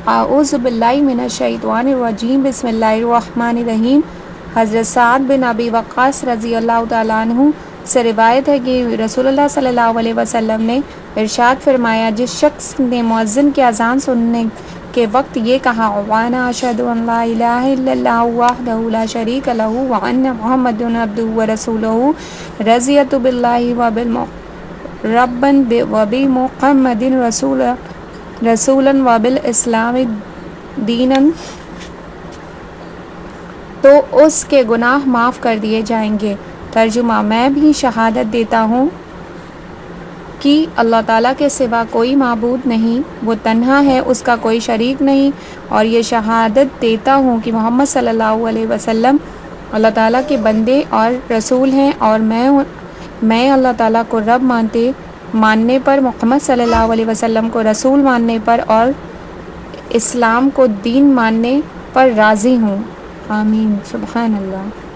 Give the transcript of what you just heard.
اعوذ باللہ من الشیطان الرجیم بسم اللہ الرحمن الرحیم۔ حضرت سعد بن ابی وقاص رضی اللہ تعالیٰ عنہ سے روایت ہے کہ رسول اللہ صلی اللہ علیہ وسلم نے ارشاد فرمایا، جس شخص نے مؤذن کی اذان سننے کے وقت یہ کہا وانا اشہد ان لا الہ الا اللہ وحدہ لا شریک لہ وان محمد عبدہ ورسولہ رضیت باللہ ربا وبمحمد رسولا وبالاسلام دینا، تو اس کے گناہ معاف کر دیے جائیں گے۔ ترجمہ: میں بھی شہادت دیتا ہوں کہ اللہ تعالیٰ کے سوا کوئی معبود نہیں، وہ تنہا ہے، اس کا کوئی شریک نہیں، اور یہ شہادت دیتا ہوں کہ محمد صلی اللہ علیہ وسلم اللہ تعالیٰ کے بندے اور رسول ہیں، اور میں اللہ تعالیٰ کو رب ماننے پر، محمد صلی اللہ علیہ وسلم کو رسول ماننے پر اور اسلام کو دین ماننے پر راضی ہوں۔ آمین۔ سبحان اللہ۔